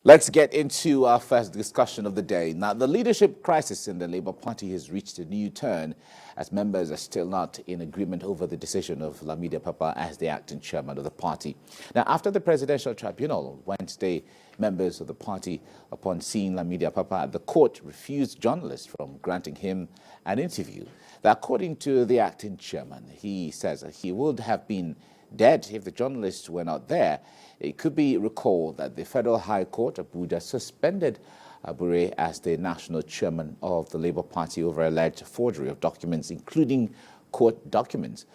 Let's get into our first discussion of the day. Now, the leadership crisis in the Labour Party has reached a new turn as members are still not in agreement over the decision of Lamidi Apapa as the acting chairman of the party. Now, after the Presidential Tribunal on Wednesday, members of the party, upon seeing Lamidi Apapa at the court, refused journalists from granting him an interview. Now, according to the acting chairman, he says that he would have been dead if the journalists were not there. It could be recalled that the Federal High Court, Abuja, suspended Abure as the national chairman of the Labour Party over alleged forgery of documents, including court documents.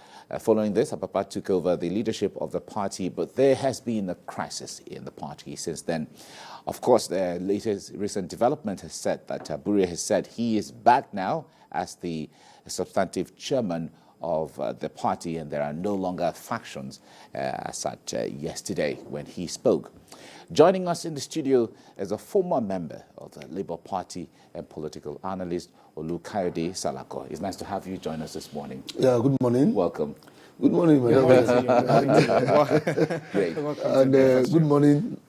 Following this, Apapa took over the leadership of the party, but there has been a crisis in the party since then. Of course, the latest recent development has said that Abure has said he is back now as the substantive chairman of the party, and there are no longer factions as at yesterday when he spoke. Joining us in the studio is a former member of the Labour Party and political analyst, Olukayode Salako. It's nice to have you join us this morning. Yeah, good morning. Welcome. Good morning, madam. Great. And good morning,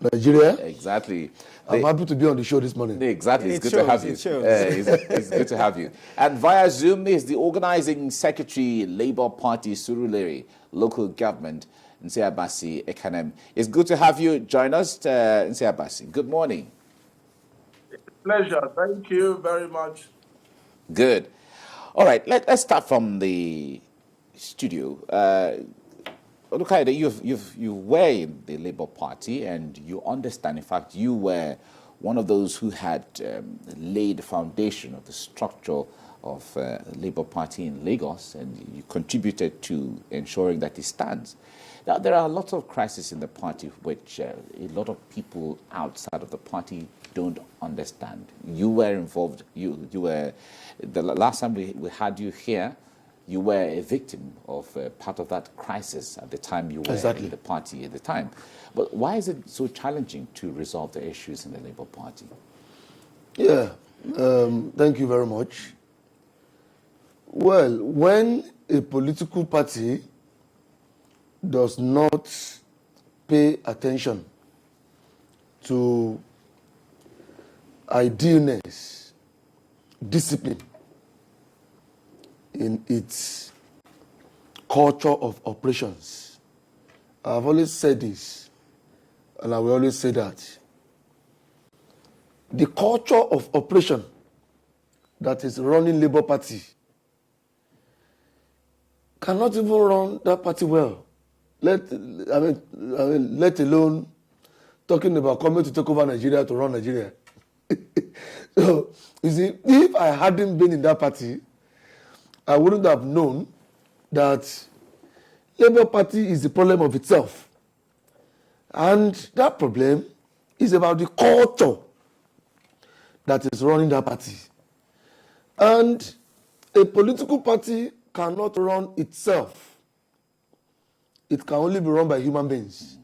Nigeria. Exactly. I'm happy to be on the show this morning. Exactly. It's good to have you. It's good to have you. And via Zoom is the organizing secretary, Labour Party, Surulere, local government, Nsiabasi Ekanem. It's good to have you join us, Nsiabasi. Good morning. Pleasure. Thank you very much. Good. All right. Let's start from the studio. Olukayode, you were in the Labour Party and you understand, in fact, you were one of those who had laid the foundation of the structure of Labour Party in Lagos, and you contributed to ensuring that it stands. Now, there are lots of crises in the party which a lot of people outside of the party don't understand. You were involved, you were, the last time we had you here, you were a victim of part of that crisis at the time you were in the party at the time. But why is it so challenging to resolve the issues in the Labour Party? Yeah, thank you very much. Well, when a political party does not pay attention to idealness, discipline, in its culture of operations. I've always said this, and I will always say that. The culture of operation that is running Labour Party cannot even run that party well. Let alone talking about coming to take over Nigeria to run Nigeria. So, you see, if I hadn't been in that party, I wouldn't have known that Labour Party is the problem of itself. And that problem is about the culture that is running that party. And a political party cannot run itself. It can only be run by human beings.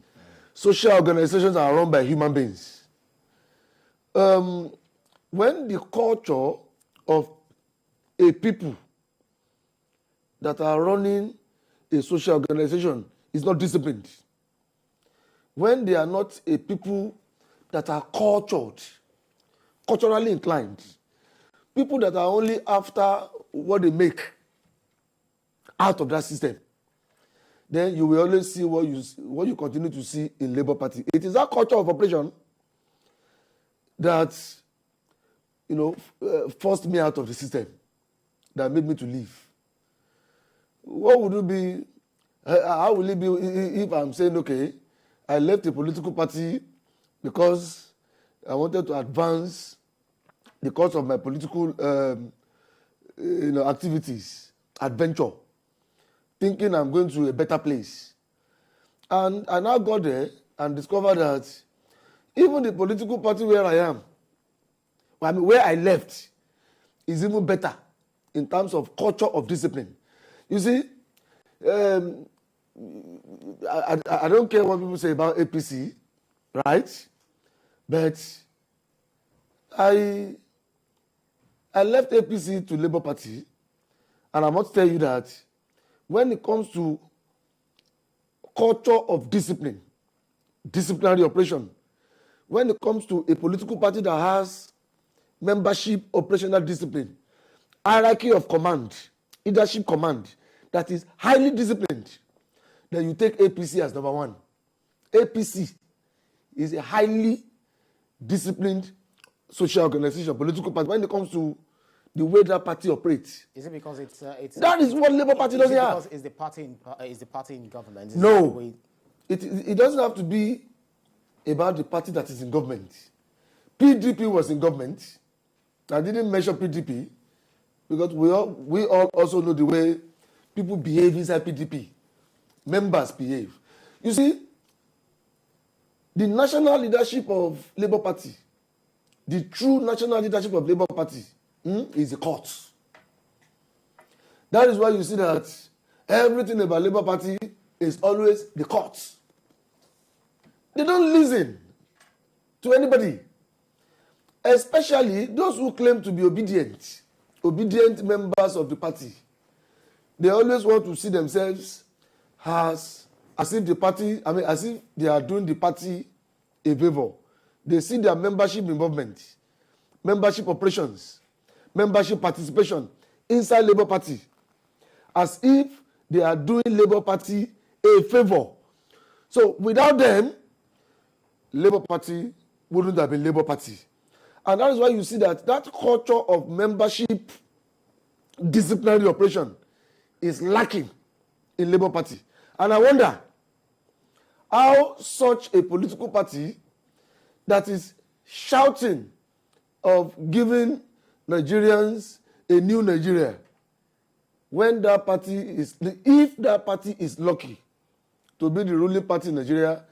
Social organizations are run by human beings. When the culture of a people that are running a social organization is not disciplined, when they are not a people that are culturally inclined, people that are only after what they make out of that system, then you will always see what you continue to see in Labour Party. It is that culture of operation that, forced me out of the system, that made me to leave. What would it be? How will it be if I'm saying, okay, I left a political party because I wanted to advance the cause of my political activities, adventure, thinking I'm going to a better place. And I now got there and discovered that even the political party where I am, where I left, is even better in terms of culture of discipline. You see, I don't care what people say about APC, right? But I left APC to Labour Party, and I must tell you that when it comes to culture of discipline, disciplinary operation, when it comes to a political party that has membership, operational discipline, hierarchy of command, leadership command, that is highly disciplined, then you take APC as number one. APC is a highly disciplined social organization, political party. When it comes to the way that party operates, is it because it's that is what Labour Party doesn't have. Is the party in government? No, it doesn't have to be about the party that is in government. PDP was in government. I didn't mention PDP because we all also know the way people behave inside PDP. Members behave. You see, the national leadership of Labour Party, the true national leadership of Labour Party, is the courts. That is why you see that everything about Labour Party is always the courts. They don't listen to anybody, especially those who claim to be obedient members of the party. They always want to see themselves as if the party, as if they are doing the party a favor. They see their membership involvement, membership operations, membership participation inside Labour Party as if they are doing Labour Party a favor. So without them, Labour Party wouldn't have been Labour Party. And that is why you see that culture of membership disciplinary operation is lacking in Labour Party. And I wonder how such a political party that is shouting of giving Nigerians a new Nigeria, when that party is, if that party is lucky to be the ruling party in Nigeria,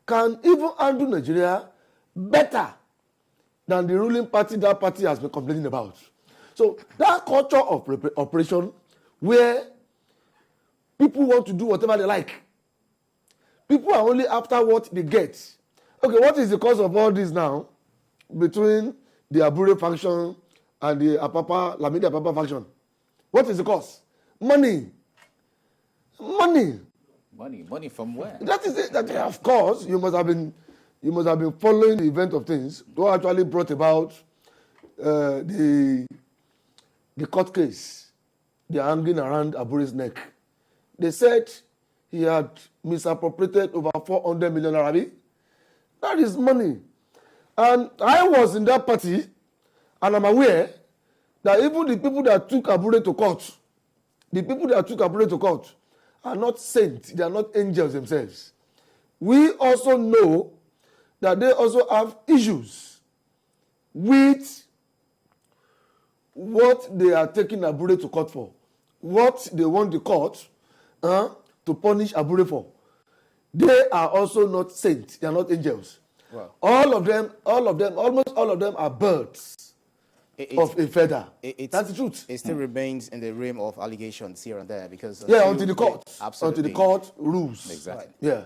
can even handle Nigeria better than the ruling party that party has been complaining about. So that culture of operation where people want to do whatever they like. People are only after what they get. Okay, what is the cause of all this now between the Abure faction and the Apapa, Lamidi Apapa faction? What is the cause? Money. Money from where? That is it. That, of course, you must have been following the event of things. Who actually brought about the court case, the hanging around Abure's neck. They said he had misappropriated over 400 million Arabi. That is money. And I was in that party, and I'm aware that even the people that took Abure to court, are not saints. They are not angels themselves. We also know that they also have issues with what they are taking Abure to court for, what they want the court to punish Abure for. They are also not saints. They are not angels. Wow. Almost all of them are birds of a feather. That's the truth. It still remains in the realm of allegations here and there because until the court, absolutely. until the court rules. Exactly. Yeah.